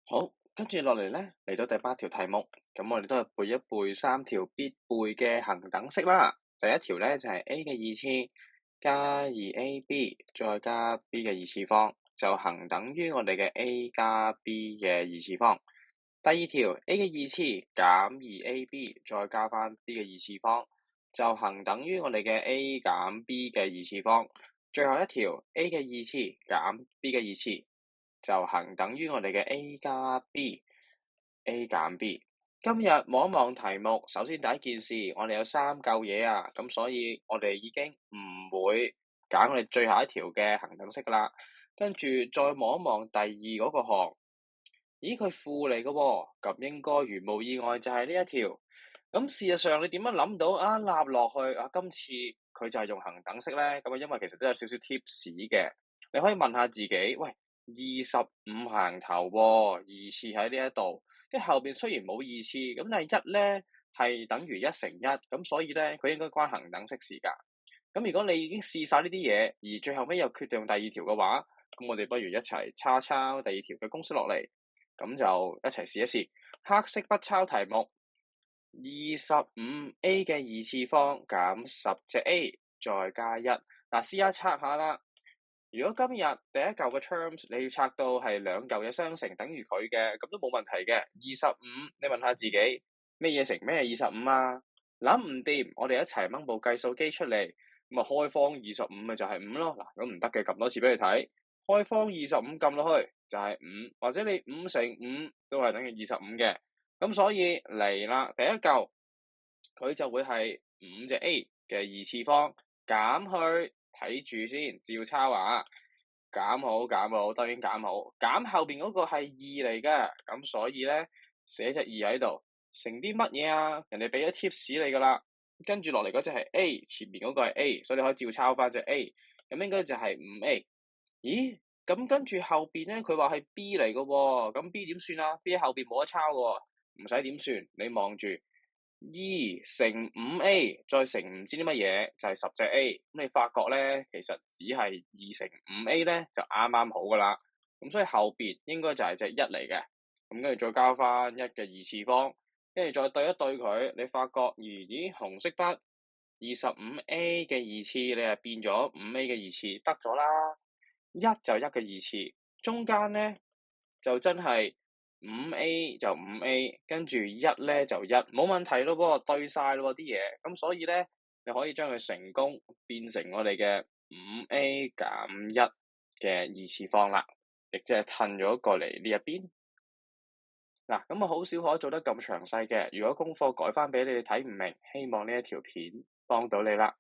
好，跟住落嚟咧，嚟到第8條題目，咁我哋都係背一背3條必背嘅恒等式啦。第一條咧就係 a 嘅二次加 2ab 再加 b 嘅二次方，就恒等於我哋嘅 a 加 b 嘅二次方。第二條 a 嘅二次減 2ab 再加翻 b 嘅二次方，就恒等於我哋嘅 a 減 b 嘅二次方。最後一條 a 嘅二次減 b 嘅二次，就恒等於我哋嘅 a 加 b，a 減 b。今日望一望題目，首先第一件事，我哋有3嚿嘢啊，咁所以我哋已經唔會揀我哋最後一條嘅恒等式噶啦。跟住再望一望第二嗰個項，咦佢負嚟嘅喎，咁應該如無意外就係呢一條。咁事實上你點樣諗到啊？立落去啊，今次佢就係用恒等式咧。咁啊，因為其實都有少少 tips 嘅，你可以問下自己，喂，25行頭喎，二次喺呢一度，跟住後邊雖然冇二次，咁但係一咧係等於1乘1，咁所以咧佢應該關恒等式事㗎。咁如果你已經試晒呢啲嘢，而最後尾又決定用第二條嘅話，咁我哋不如一齊抄第二條嘅公式落嚟，咁就一齊試一試。黑色筆抄題目，25a 嘅二次方減10隻 a 再加1。嗱，試下拆下啦。如果今日第一嚿嘅 terms 你要拆到係兩嚿嘅相乘等於佢嘅，咁都冇問題嘅。25，你問下自己咩嘢乘咩係25啊？諗唔掂，我哋一齊掹部計數機出嚟，咁啊開方25咪就係5咯。嗱，咁唔得嘅，撳多次俾你睇。開方25撳落去就係5，或者你5乘5都係等於25嘅。咁所以嚟啦，第一嚿佢就會係5隻 a 嘅二次方減去。睇住先，照抄啊！減好，當然減好。減後邊嗰個係2嚟嘅，咁所以咧寫隻2喺度，乘啲乜嘢啊？人哋俾咗 tips 你噶啦，跟住落嚟嗰隻係 a，前面嗰個係 a，所以你可以照抄翻隻 a，咁應該就係5a。咦？咁跟住後邊咧，佢話係 b 嚟嘅喎，咁 b 點算啊？b 後邊冇得抄嘅喎，唔使點算，你望住。2乘 5a 再乘唔知啲乜嘢就係10隻 a，咁你發覺咧其實只係2乘 5a 咧就啱啱好噶啦，咁所以後邊應該就係隻1嚟嘅，咁跟住再交翻1嘅二次方，跟住再對一對佢，你發覺咦紅色筆 25a 嘅二次你係變咗 5a 嘅二次得咗啦，1就1嘅二次，中間咧就真係。5a 就 5a，跟住1咧就1，冇問題咯喎，對晒咯喎啲嘢，咁所以咧你可以將佢成功變成我哋嘅 5a 減1嘅二次方啦，亦即係褪咗過嚟呢一邊。嗱，咁啊好少可做得咁詳細嘅，如果功課改翻俾你哋睇唔明，希望呢一條片幫到你啦。